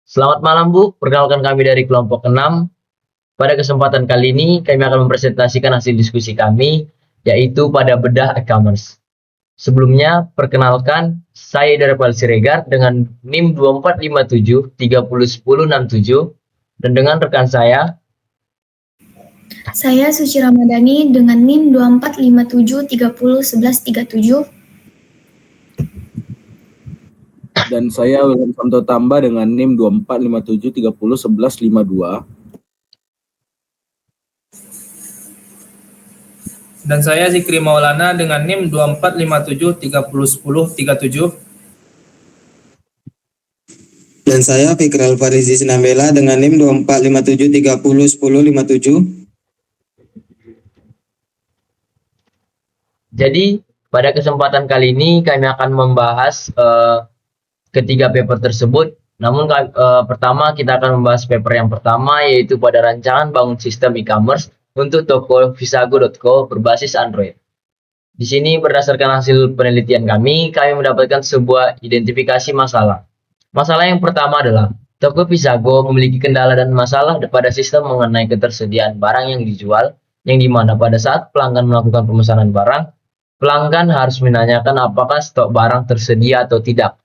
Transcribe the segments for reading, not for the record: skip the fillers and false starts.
Selamat malam Bu, perkenalkan kami dari kelompok 6. Pada kesempatan kali ini kami akan mempresentasikan hasil diskusi kami, yaitu pada bedah e-commerce. Sebelumnya, perkenalkan, saya Darapal Siregar dengan NIM 2457 301067 dan dengan rekan saya. Saya Suci Ramadhani dengan NIM 2457301137. Dan saya William Santo Tamba dengan NIM 2457301152. Dan saya Zikri Maulana dengan NIM 2457301037. Dan saya Fikral Farizi Sinambela dengan NIM 2457301057. Jadi, pada kesempatan kali ini kami akan membahas ketiga paper tersebut. Namun pertama kita akan membahas paper yang pertama, yaitu pada rancangan bangun sistem e-commerce untuk toko Visago.co berbasis Android. Di sini berdasarkan hasil penelitian kami mendapatkan sebuah identifikasi masalah. Masalah yang pertama adalah toko Visago memiliki kendala dan masalah pada sistem mengenai ketersediaan barang yang dijual, yang dimana pada saat pelanggan melakukan pemesanan barang, pelanggan harus menanyakan apakah stok barang tersedia atau tidak.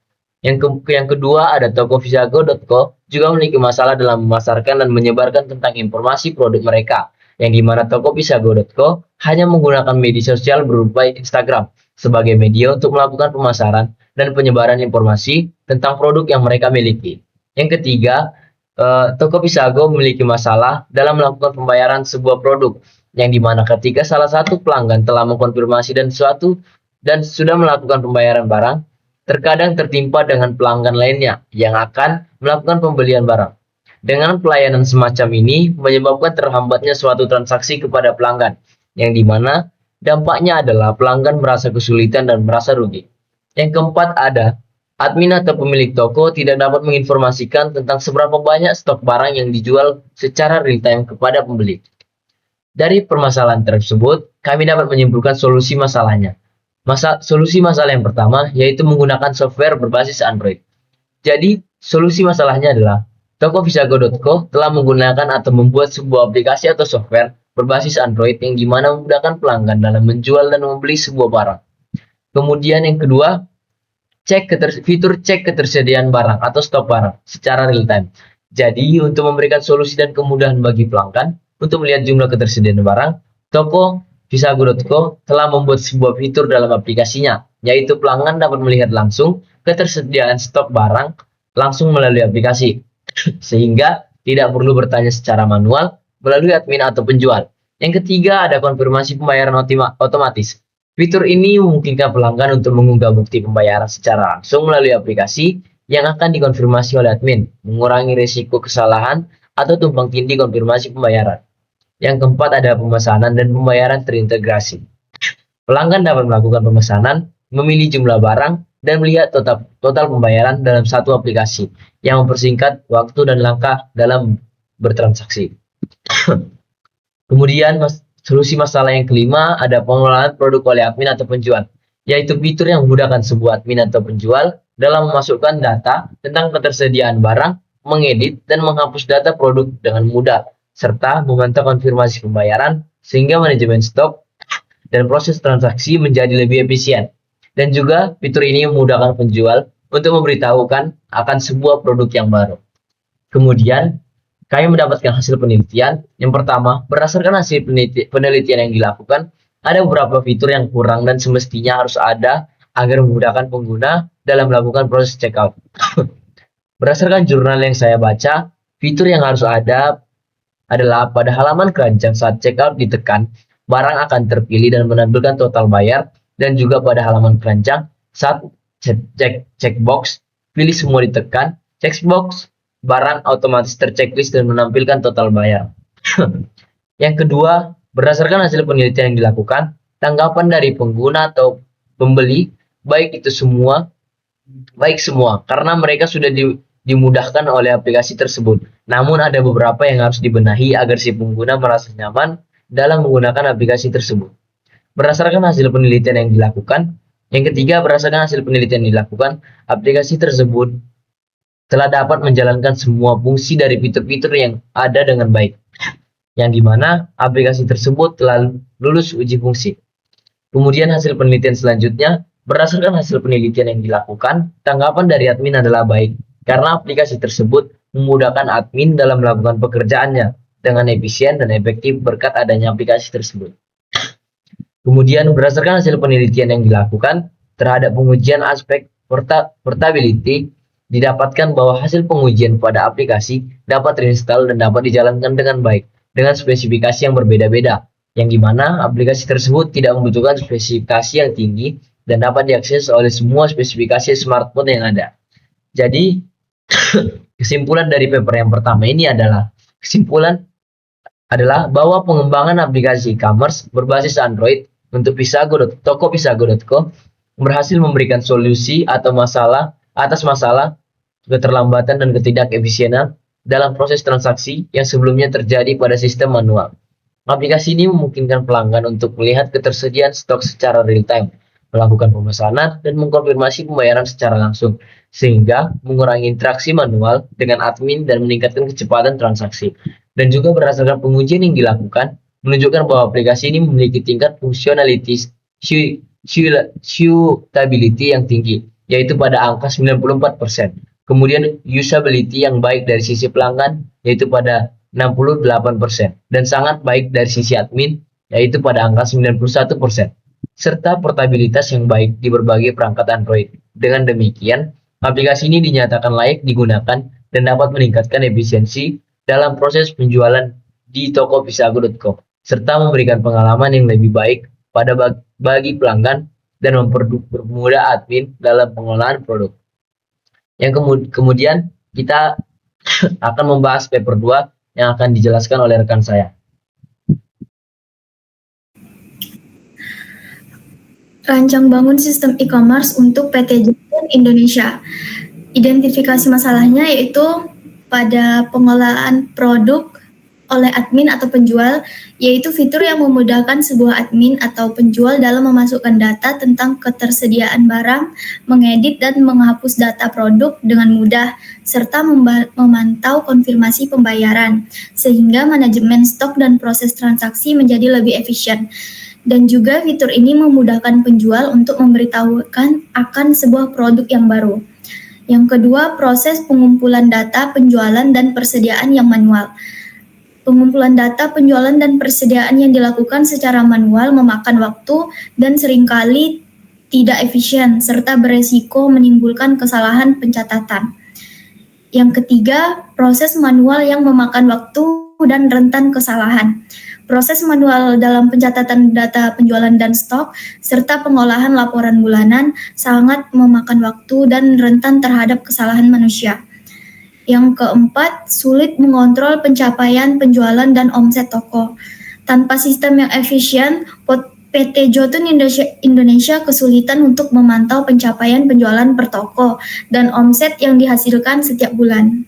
Yang kedua, ada toko Visago.co juga memiliki masalah dalam memasarkan dan menyebarkan tentang informasi produk mereka, yang dimana toko Visago.co hanya menggunakan media sosial berupa Instagram sebagai media untuk melakukan pemasaran dan penyebaran informasi tentang produk yang mereka miliki. Yang ketiga, toko Visago memiliki masalah dalam melakukan pembayaran sebuah produk, yang dimana ketika salah satu pelanggan telah mengkonfirmasi dan sudah melakukan pembayaran barang, terkadang tertimpa dengan pelanggan lainnya yang akan melakukan pembelian barang. Dengan pelayanan semacam ini menyebabkan terhambatnya suatu transaksi kepada pelanggan, yang dimana dampaknya adalah pelanggan merasa kesulitan dan merasa rugi. Yang keempat, ada admin atau pemilik toko tidak dapat menginformasikan tentang seberapa banyak stok barang yang dijual secara real time kepada pembeli. Dari permasalahan tersebut, kami dapat menyimpulkan solusi masalahnya. Solusi masalah yang pertama yaitu menggunakan software berbasis Android. Jadi, solusi masalahnya adalah toko Visago.co telah menggunakan atau membuat sebuah aplikasi atau software berbasis Android yang dimana memudahkan pelanggan dalam menjual dan membeli sebuah barang. Kemudian yang kedua, fitur cek ketersediaan barang atau stok barang secara real time. Jadi, untuk memberikan solusi dan kemudahan bagi pelanggan untuk melihat jumlah ketersediaan barang, toko Visago.co telah membuat sebuah fitur dalam aplikasinya, yaitu pelanggan dapat melihat langsung ketersediaan stok barang langsung melalui aplikasi, sehingga tidak perlu bertanya secara manual melalui admin atau penjual. Yang ketiga, ada konfirmasi pembayaran otomatis. Fitur ini memungkinkan pelanggan untuk mengunggah bukti pembayaran secara langsung melalui aplikasi yang akan dikonfirmasi oleh admin, mengurangi risiko kesalahan atau tumpang tindih konfirmasi pembayaran. Yang keempat, ada pemesanan dan pembayaran terintegrasi. Pelanggan dapat melakukan pemesanan, memilih jumlah barang, dan melihat total pembayaran dalam satu aplikasi yang mempersingkat waktu dan langkah dalam bertransaksi. Kemudian, solusi masalah yang kelima, ada pengelolaan produk oleh admin atau penjual, yaitu fitur yang memudahkan sebuah admin atau penjual dalam memasukkan data tentang ketersediaan barang, mengedit, dan menghapus data produk dengan mudah, serta memantau konfirmasi pembayaran sehingga manajemen stok dan proses transaksi menjadi lebih efisien. Dan juga fitur ini memudahkan penjual untuk memberitahukan akan sebuah produk yang baru. Kemudian, kami mendapatkan hasil penelitian. Yang pertama, berdasarkan hasil penelitian yang dilakukan, ada beberapa fitur yang kurang dan semestinya harus ada agar memudahkan pengguna dalam melakukan proses checkout. Berdasarkan jurnal yang saya baca, fitur yang harus ada adalah pada halaman keranjang saat checkout ditekan, barang akan terpilih dan menampilkan total bayar, dan juga pada halaman keranjang saat checkbox pilih semua ditekan, checkbox barang otomatis terchecklist dan menampilkan total bayar. Yang kedua, berdasarkan hasil penelitian yang dilakukan, tanggapan dari pengguna atau pembeli baik semua karena mereka sudah dimudahkan oleh aplikasi tersebut. Namun ada beberapa yang harus dibenahi agar si pengguna merasa nyaman dalam menggunakan aplikasi tersebut. Berdasarkan hasil penelitian yang dilakukan, yang ketiga, berdasarkan hasil penelitian yang dilakukan, aplikasi tersebut telah dapat menjalankan semua fungsi dari fitur-fitur yang ada dengan baik, yang dimana aplikasi tersebut telah lulus uji fungsi. Kemudian hasil penelitian selanjutnya, berdasarkan hasil penelitian yang dilakukan, tanggapan dari admin adalah baik, karena aplikasi tersebut memudahkan admin dalam melakukan pekerjaannya dengan efisien dan efektif berkat adanya aplikasi tersebut. Kemudian berdasarkan hasil penelitian yang dilakukan terhadap pengujian aspek portability, didapatkan bahwa hasil pengujian pada aplikasi dapat terinstall dan dapat dijalankan dengan baik dengan spesifikasi yang berbeda-beda, yang dimana aplikasi tersebut tidak membutuhkan spesifikasi yang tinggi dan dapat diakses oleh semua spesifikasi smartphone yang ada. Jadi kesimpulan dari paper yang pertama ini adalah bahwa pengembangan aplikasi e-commerce berbasis Android untuk Tokopesago.co berhasil memberikan solusi atau atas masalah keterlambatan dan ketidakefisienan dalam proses transaksi yang sebelumnya terjadi pada sistem manual. Aplikasi ini memungkinkan pelanggan untuk melihat ketersediaan stok secara real time, melakukan pemesanan, dan mengkonfirmasi pembayaran secara langsung, sehingga mengurangi interaksi manual dengan admin dan meningkatkan kecepatan transaksi. Dan juga berdasarkan pengujian yang dilakukan, menunjukkan bahwa aplikasi ini memiliki tingkat functionality suitability yang tinggi, yaitu pada angka 94%. Kemudian usability yang baik dari sisi pelanggan, yaitu pada 68%, dan sangat baik dari sisi admin, yaitu pada angka 91%, serta portabilitas yang baik di berbagai perangkat Android. Dengan demikian, aplikasi ini dinyatakan layak digunakan dan dapat meningkatkan efisiensi dalam proses penjualan di Tokopesago.com, serta memberikan pengalaman yang lebih baik bagi pelanggan dan mempermudah admin dalam pengelolaan produk. Yang kemudian kita akan membahas paper 2 yang akan dijelaskan oleh rekan saya. Rancang bangun sistem e-commerce untuk PT Jotun Indonesia. Identifikasi masalahnya yaitu pada pengelolaan produk oleh admin atau penjual, yaitu fitur yang memudahkan sebuah admin atau penjual dalam memasukkan data tentang ketersediaan barang, mengedit dan menghapus data produk dengan mudah, serta memantau konfirmasi pembayaran, sehingga manajemen stok dan proses transaksi menjadi lebih efisien. Dan juga fitur ini memudahkan penjual untuk memberitahukan akan sebuah produk yang baru. Yang kedua, proses pengumpulan data penjualan dan persediaan yang manual. Pengumpulan data penjualan dan persediaan yang dilakukan secara manual memakan waktu dan seringkali tidak efisien, serta beresiko menimbulkan kesalahan pencatatan. Yang ketiga, proses manual yang memakan waktu dan rentan kesalahan. Proses manual dalam pencatatan data penjualan dan stok, serta pengolahan laporan bulanan sangat memakan waktu dan rentan terhadap kesalahan manusia. Yang keempat, sulit mengontrol pencapaian penjualan dan omset toko. Tanpa sistem yang efisien, PT Jotun Indonesia kesulitan untuk memantau pencapaian penjualan per toko dan omset yang dihasilkan setiap bulan.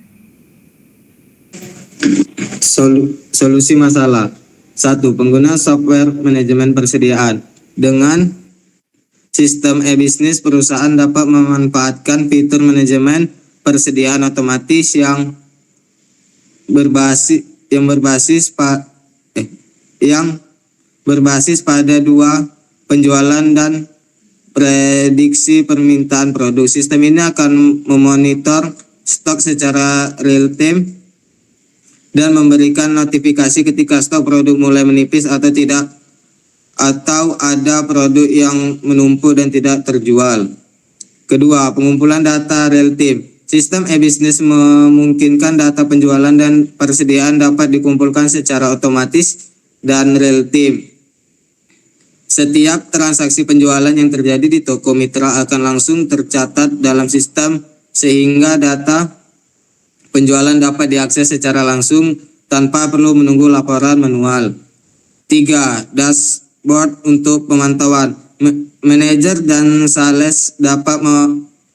Solusi masalah. 1. Pengguna software manajemen persediaan. Dengan sistem e-bisnis, perusahaan dapat memanfaatkan fitur manajemen persediaan otomatis yang berbasis pada dua penjualan dan prediksi permintaan produk. Sistem ini akan memonitor stok secara real time dan memberikan notifikasi ketika stok produk mulai menipis atau ada produk yang menumpuk dan tidak terjual. Kedua, pengumpulan data real time. Sistem e-bisnis memungkinkan data penjualan dan persediaan dapat dikumpulkan secara otomatis dan real time. Setiap transaksi penjualan yang terjadi di toko mitra akan langsung tercatat dalam sistem sehingga data penjualan dapat diakses secara langsung tanpa perlu menunggu laporan manual. 3. Dashboard untuk pemantauan. Manajer dan sales dapat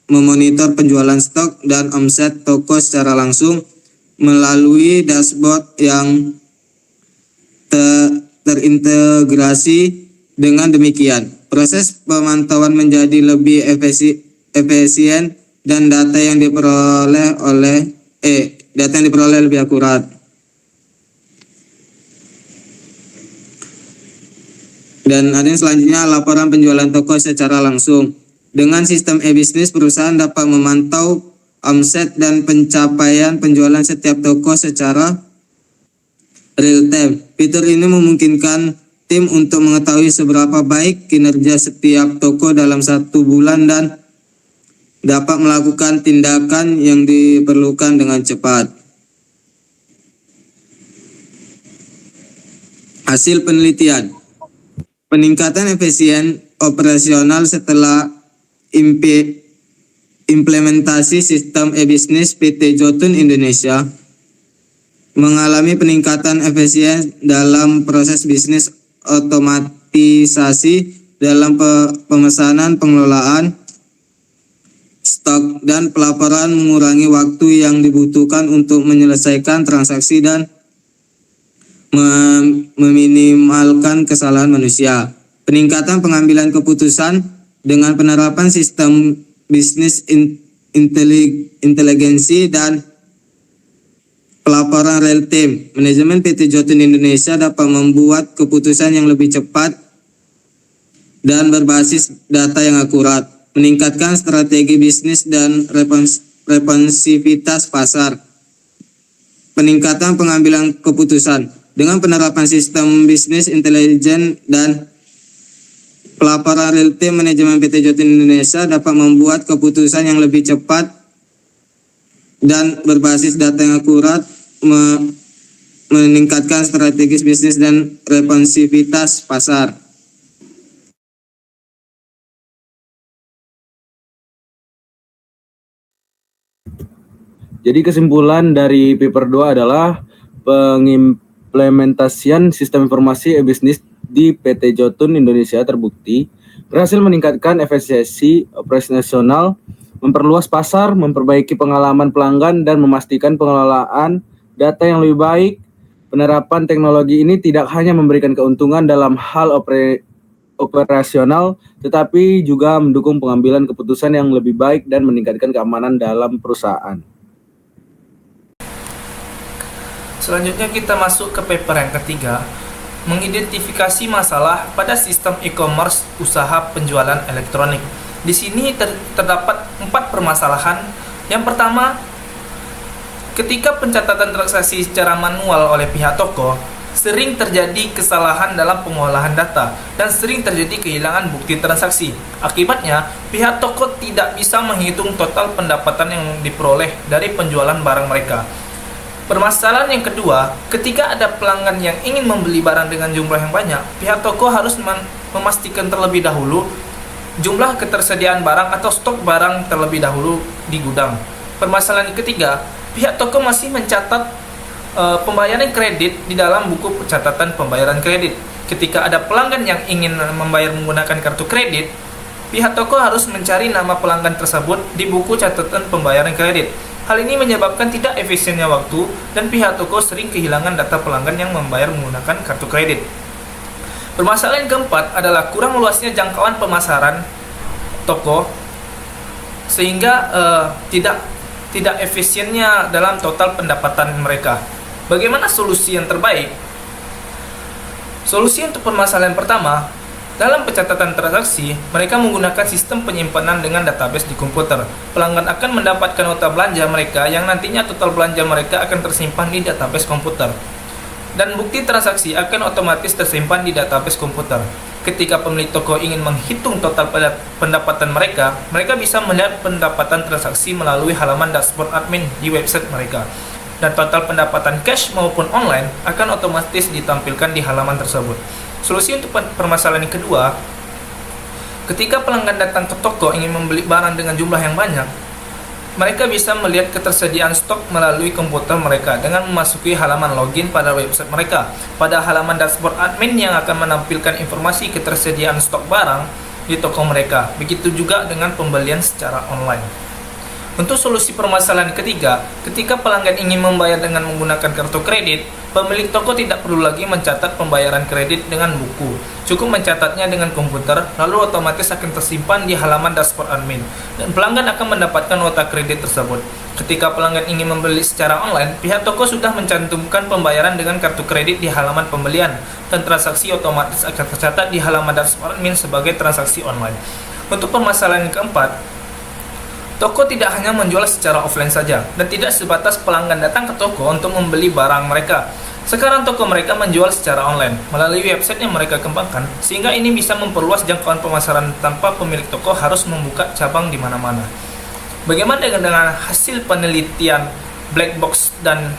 memonitor penjualan stok dan omset toko secara langsung melalui dashboard yang terintegrasi. Dengan demikian, proses pemantauan menjadi lebih efisien dan data yang diperoleh lebih akurat. Dan ada yang selanjutnya, laporan penjualan toko secara langsung. Dengan sistem e-bisnis, perusahaan dapat memantau omset dan pencapaian penjualan setiap toko secara real time. Fitur ini memungkinkan tim untuk mengetahui seberapa baik kinerja setiap toko dalam 1 bulan dan dapat melakukan tindakan yang diperlukan dengan cepat. Hasil penelitian. Peningkatan efisien operasional setelah implementasi sistem e-bisnis PT Jotun Indonesia mengalami peningkatan efisien dalam proses bisnis, otomatisasi dalam pemesanan, pengelolaan stok, dan pelaporan, mengurangi waktu yang dibutuhkan untuk menyelesaikan transaksi dan meminimalkan kesalahan manusia. Peningkatan pengambilan keputusan dengan penerapan sistem bisnis inteligensi dan pelaporan real time. Manajemen PT Jotun Indonesia dapat membuat keputusan yang lebih cepat dan berbasis data yang akurat, meningkatkan strategi bisnis dan responsivitas pasar. Peningkatan pengambilan keputusan dengan penerapan sistem bisnis intelijen dan pelaporan real time, manajemen PT Jotun Indonesia dapat membuat keputusan yang lebih cepat dan berbasis data yang akurat, meningkatkan strategis bisnis dan responsivitas pasar. Jadi kesimpulan dari paper 2 adalah pengimplementasian sistem informasi e-bisnis di PT Jotun Indonesia terbukti berhasil meningkatkan efisiensi operasional, memperluas pasar, memperbaiki pengalaman pelanggan, dan memastikan pengelolaan data yang lebih baik. Penerapan teknologi ini tidak hanya memberikan keuntungan dalam hal operasional, tetapi juga mendukung pengambilan keputusan yang lebih baik dan meningkatkan keamanan dalam perusahaan. Selanjutnya kita masuk ke paper yang ketiga, mengidentifikasi masalah pada sistem e-commerce usaha penjualan elektronik. Di sini terdapat 4 permasalahan. Yang pertama, ketika pencatatan transaksi secara manual oleh pihak toko, sering terjadi kesalahan dalam pengolahan data dan sering terjadi kehilangan bukti transaksi. Akibatnya, pihak toko tidak bisa menghitung total pendapatan yang diperoleh dari penjualan barang mereka. Permasalahan yang kedua, ketika ada pelanggan yang ingin membeli barang dengan jumlah yang banyak, pihak toko harus memastikan terlebih dahulu jumlah ketersediaan barang atau stok barang terlebih dahulu di gudang. Permasalahan yang ketiga, pihak toko masih mencatat pembayaran kredit di dalam buku catatan pembayaran kredit. Ketika ada pelanggan yang ingin membayar menggunakan kartu kredit, pihak toko harus mencari nama pelanggan tersebut di buku catatan pembayaran kredit. Hal ini menyebabkan tidak efisiennya waktu dan pihak toko sering kehilangan data pelanggan yang membayar menggunakan kartu kredit. Permasalahan keempat adalah kurang luasnya jangkauan pemasaran toko sehingga tidak efisiennya dalam total pendapatan mereka. Bagaimana solusi yang terbaik? Solusi untuk permasalahan pertama, dalam pencatatan transaksi, mereka menggunakan sistem penyimpanan dengan database di komputer. Pelanggan akan mendapatkan nota belanja mereka yang nantinya total belanja mereka akan tersimpan di database komputer. Dan bukti transaksi akan otomatis tersimpan di database komputer. Ketika pemilik toko ingin menghitung total pendapatan mereka, mereka bisa melihat pendapatan transaksi melalui halaman dashboard admin di website mereka. Dan total pendapatan cash maupun online akan otomatis ditampilkan di halaman tersebut. Solusi untuk permasalahan yang kedua, ketika pelanggan datang ke toko ingin membeli barang dengan jumlah yang banyak, mereka bisa melihat ketersediaan stok melalui komputer mereka dengan memasuki halaman login pada website mereka. Pada halaman dashboard admin yang akan menampilkan informasi ketersediaan stok barang di toko mereka. Begitu juga dengan pembelian secara online. Untuk solusi permasalahan ketiga, ketika pelanggan ingin membayar dengan menggunakan kartu kredit, pemilik toko tidak perlu lagi mencatat pembayaran kredit dengan buku. Cukup mencatatnya dengan komputer, lalu otomatis akan tersimpan di halaman dashboard admin, dan pelanggan akan mendapatkan nota kredit tersebut. Ketika pelanggan ingin membeli secara online, pihak toko sudah mencantumkan pembayaran dengan kartu kredit di halaman pembelian, dan transaksi otomatis akan tercatat di halaman dashboard admin sebagai transaksi online. Untuk permasalahan yang keempat, toko tidak hanya menjual secara offline saja, dan tidak sebatas pelanggan datang ke toko untuk membeli barang mereka. Sekarang toko mereka menjual secara online, melalui website yang mereka kembangkan, sehingga ini bisa memperluas jangkauan pemasaran tanpa pemilik toko harus membuka cabang di mana-mana. Bagaimana dengan hasil penelitian Black Box dan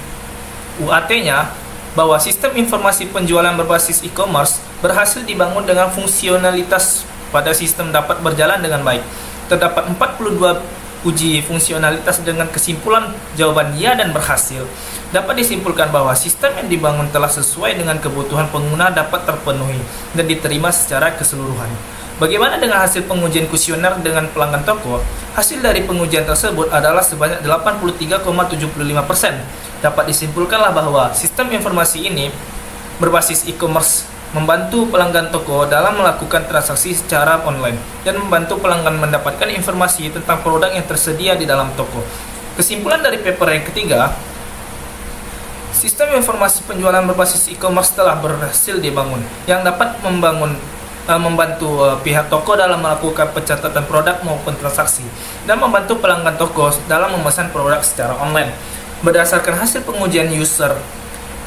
UAT-nya, bahwa sistem informasi penjualan berbasis e-commerce berhasil dibangun dengan fungsionalitas pada sistem dapat berjalan dengan baik. Terdapat 42 uji fungsionalitas dengan kesimpulan jawaban ya dan berhasil. Dapat disimpulkan bahwa sistem yang dibangun telah sesuai dengan kebutuhan pengguna dapat terpenuhi dan diterima secara keseluruhan. Bagaimana dengan hasil pengujian kuesioner dengan pelanggan toko? Hasil dari pengujian tersebut adalah sebanyak 83,75%. Dapat disimpulkanlah bahwa sistem informasi ini berbasis e-commerce membantu pelanggan toko dalam melakukan transaksi secara online dan membantu pelanggan mendapatkan informasi tentang produk yang tersedia di dalam toko. Kesimpulan dari paper yang ketiga, sistem informasi penjualan berbasis e-commerce telah berhasil dibangun yang dapat membantu pihak toko dalam melakukan pencatatan produk maupun transaksi dan membantu pelanggan toko dalam memesan produk secara online. Berdasarkan hasil pengujian user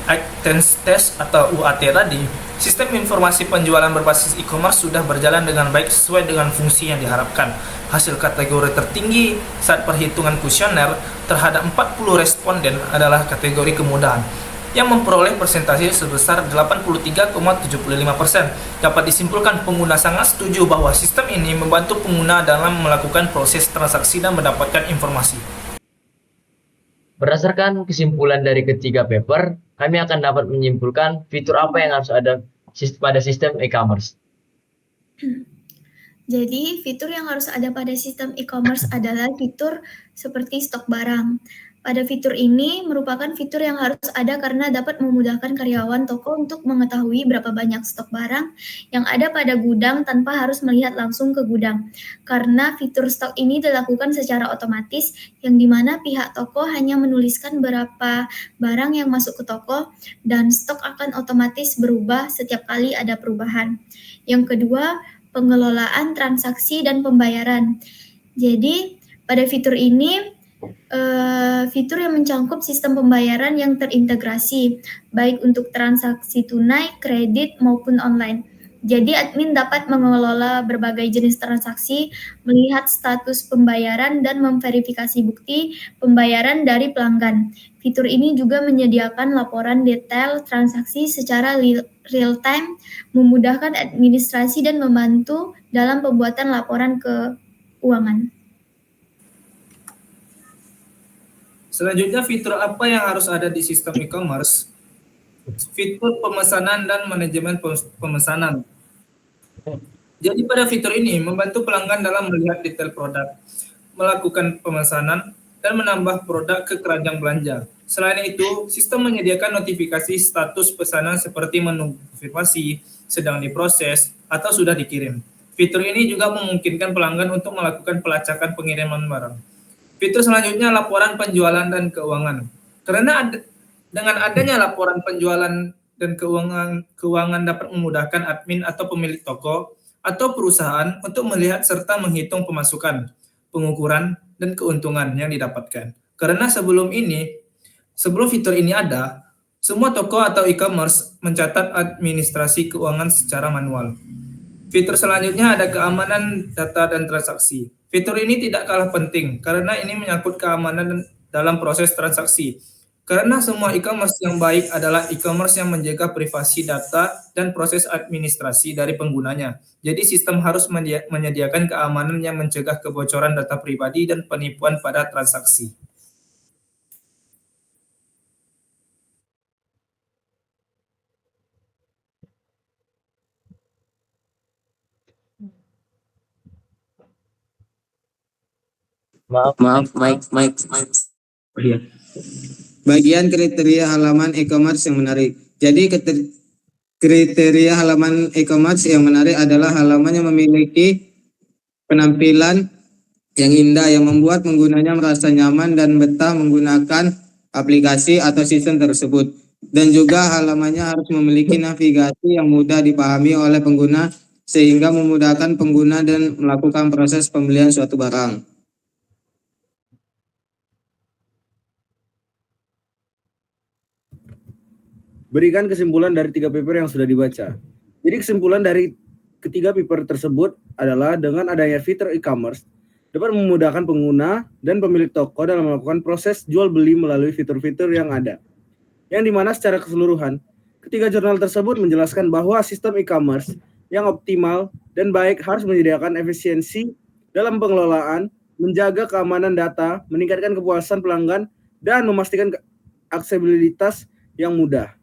acceptance test atau UAT tadi, sistem informasi penjualan berbasis e-commerce sudah berjalan dengan baik sesuai dengan fungsi yang diharapkan. Hasil kategori tertinggi saat perhitungan kuesioner terhadap 40 responden adalah kategori kemudahan, yang memperoleh persentase sebesar 83,75%. Dapat disimpulkan pengguna sangat setuju bahwa sistem ini membantu pengguna dalam melakukan proses transaksi dan mendapatkan informasi. Berdasarkan kesimpulan dari ketiga paper, kami akan dapat menyimpulkan fitur apa yang harus ada pada sistem e-commerce. Jadi, fitur yang harus ada pada sistem e-commerce adalah fitur seperti stok barang. Pada fitur ini merupakan fitur yang harus ada karena dapat memudahkan karyawan toko untuk mengetahui berapa banyak stok barang yang ada pada gudang tanpa harus melihat langsung ke gudang. Karena fitur stok ini dilakukan secara otomatis, yang dimana pihak toko hanya menuliskan berapa barang yang masuk ke toko, dan stok akan otomatis berubah setiap kali ada perubahan. Yang kedua, pengelolaan transaksi dan pembayaran. Jadi, pada fitur ini, fitur yang mencakup sistem pembayaran yang terintegrasi, baik untuk transaksi tunai, kredit, maupun online. Jadi, admin dapat mengelola berbagai jenis transaksi, melihat status pembayaran, dan memverifikasi bukti pembayaran dari pelanggan. Fitur ini juga menyediakan laporan detail transaksi secara real-time, memudahkan administrasi dan membantu dalam pembuatan laporan keuangan. Selanjutnya, fitur apa yang harus ada di sistem e-commerce? Fitur pemesanan dan manajemen pemesanan. Jadi pada fitur ini membantu pelanggan dalam melihat detail produk, melakukan pemesanan, dan menambah produk ke keranjang belanja. Selain itu, sistem menyediakan notifikasi status pesanan seperti menunggu konfirmasi, sedang diproses, atau sudah dikirim. Fitur ini juga memungkinkan pelanggan untuk melakukan pelacakan pengiriman barang. Fitur selanjutnya, laporan penjualan dan keuangan. Dengan adanya laporan penjualan dan keuangan dapat memudahkan admin atau pemilik toko atau perusahaan untuk melihat serta menghitung pemasukan, pengukuran, dan keuntungan yang didapatkan. Karena sebelum fitur ini ada, semua toko atau e-commerce mencatat administrasi keuangan secara manual. Fitur selanjutnya ada keamanan data dan transaksi. Fitur ini tidak kalah penting karena ini menyangkut keamanan dalam proses transaksi. Karena semua e-commerce yang baik adalah e-commerce yang menjaga privasi data dan proses administrasi dari penggunanya. Jadi sistem harus menyediakan keamanan yang mencegah kebocoran data pribadi dan penipuan pada transaksi. Maaf. Maaf, Mike. Oh iya. Bagian kriteria halaman e-commerce yang menarik. Jadi kriteria halaman e-commerce yang menarik adalah halaman yang memiliki penampilan yang indah yang membuat penggunanya merasa nyaman dan betah menggunakan aplikasi atau sistem tersebut. Dan juga halamannya harus memiliki navigasi yang mudah dipahami oleh pengguna sehingga memudahkan pengguna dan melakukan proses pembelian suatu barang. Berikan kesimpulan dari 3 paper yang sudah dibaca. Jadi kesimpulan dari ketiga paper tersebut adalah dengan adanya fitur e-commerce dapat memudahkan pengguna dan pemilik toko dalam melakukan proses jual beli melalui fitur-fitur yang ada. Yang dimana secara keseluruhan, ketiga jurnal tersebut menjelaskan bahwa sistem e-commerce yang optimal dan baik harus menyediakan efisiensi dalam pengelolaan, menjaga keamanan data, meningkatkan kepuasan pelanggan, dan memastikan aksesibilitas yang mudah.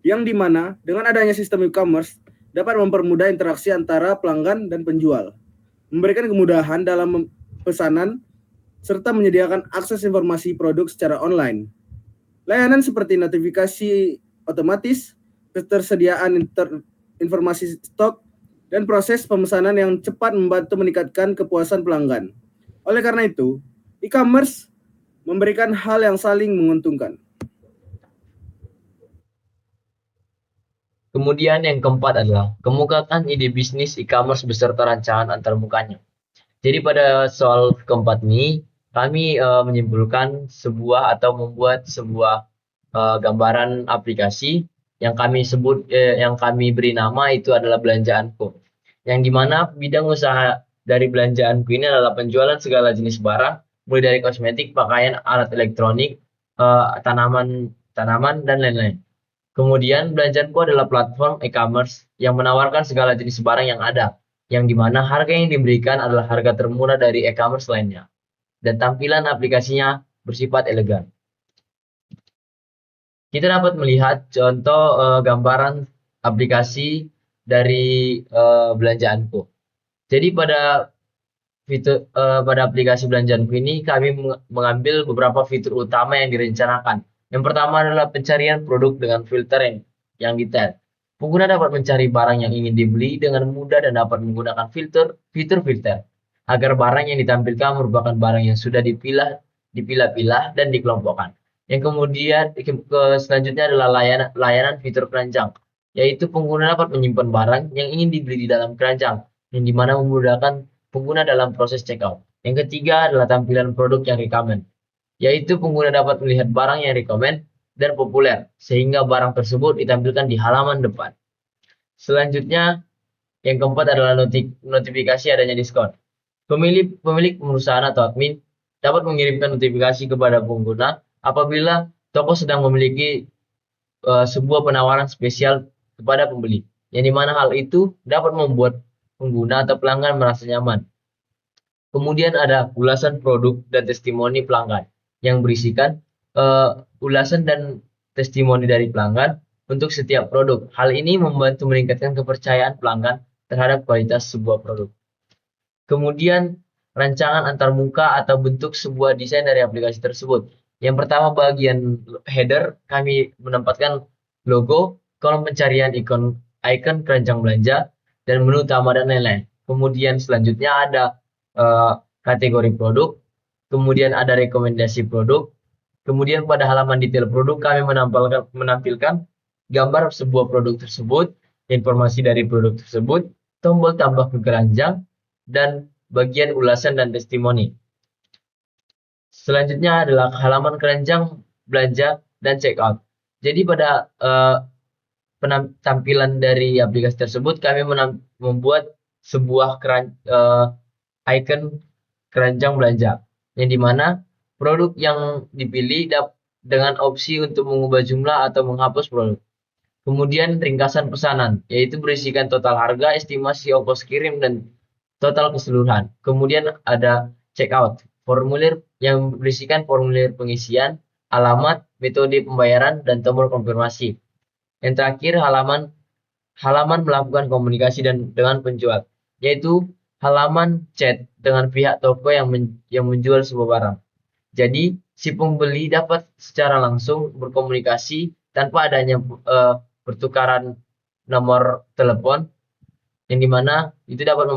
Yang dimana dengan adanya sistem e-commerce dapat mempermudah interaksi antara pelanggan dan penjual, memberikan kemudahan dalam pesanan, serta menyediakan akses informasi produk secara online. Layanan seperti notifikasi otomatis, ketersediaan informasi stok, dan proses pemesanan yang cepat membantu meningkatkan kepuasan pelanggan. Oleh karena itu, e-commerce memberikan hal yang saling menguntungkan. Kemudian yang keempat adalah kemukakan ide bisnis e-commerce beserta rancangan antarmukanya. Jadi pada soal keempat ini kami menyimpulkan sebuah atau membuat sebuah gambaran aplikasi yang kami sebut yang kami beri nama itu adalah Belanjaanku. Yang dimana bidang usaha dari Belanjaanku ini adalah penjualan segala jenis barang mulai dari kosmetik, pakaian, alat elektronik, tanaman dan lain-lain. Kemudian Belanjaanku adalah platform e-commerce yang menawarkan segala jenis barang yang ada, yang dimana harga yang diberikan adalah harga termurah dari e-commerce lainnya, dan tampilan aplikasinya bersifat elegan. Kita dapat melihat contoh gambaran aplikasi dari Belanjaanku. Jadi pada aplikasi Belanjaanku ini kami mengambil beberapa fitur utama yang direncanakan. Yang pertama adalah pencarian produk dengan filter yang detail. Pengguna dapat mencari barang yang ingin dibeli dengan mudah dan dapat menggunakan fitur agar barang yang ditampilkan merupakan barang yang sudah dipilah-pilah dan dikelompokkan. Yang kemudian selanjutnya adalah layanan fitur keranjang, yaitu pengguna dapat menyimpan barang yang ingin dibeli di dalam keranjang, yang dimana memudahkan pengguna dalam proses checkout. Yang ketiga adalah tampilan produk yang recommend, yaitu pengguna dapat melihat barang yang recommend dan populer, sehingga barang tersebut ditampilkan di halaman depan. Selanjutnya, yang keempat adalah notifikasi adanya diskon. Pemilik perusahaan atau admin dapat mengirimkan notifikasi kepada pengguna apabila toko sedang memiliki sebuah penawaran spesial kepada pembeli, yang dimana hal itu dapat membuat pengguna atau pelanggan merasa nyaman. Kemudian ada ulasan produk dan testimoni pelanggan yang berisikan ulasan dan testimoni dari pelanggan untuk setiap produk. Hal ini membantu meningkatkan kepercayaan pelanggan terhadap kualitas sebuah produk. Kemudian rancangan antarmuka atau bentuk sebuah desain dari aplikasi tersebut. Yang pertama bagian header kami menempatkan logo, kolom pencarian icon keranjang belanja, dan menu utama dan lain-lain. Kemudian selanjutnya ada kategori produk, kemudian ada rekomendasi produk, kemudian pada halaman detail produk kami menampilkan gambar sebuah produk tersebut, informasi dari produk tersebut, tombol tambah ke keranjang, dan bagian ulasan dan testimoni. Selanjutnya adalah halaman keranjang belanja dan checkout. Jadi pada tampilan dari aplikasi tersebut kami membuat sebuah icon keranjang belanja, yang dimana produk yang dipilih dengan opsi untuk mengubah jumlah atau menghapus produk. Kemudian ringkasan pesanan, yaitu berisikan total harga, estimasi ongkos kirim, dan total keseluruhan. Kemudian ada checkout, formulir yang berisikan formulir pengisian, alamat, metode pembayaran, dan tombol konfirmasi. Yang terakhir halaman melakukan komunikasi dengan penjual, yaitu halaman chat dengan pihak toko yang menjual sebuah barang. Jadi si pembeli dapat secara langsung berkomunikasi tanpa adanya pertukaran nomor telepon, yang dimana itu dapat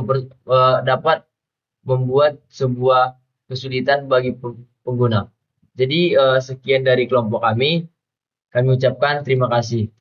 membuat sebuah kesulitan bagi pengguna. Jadi sekian dari kelompok kami ucapkan terima kasih.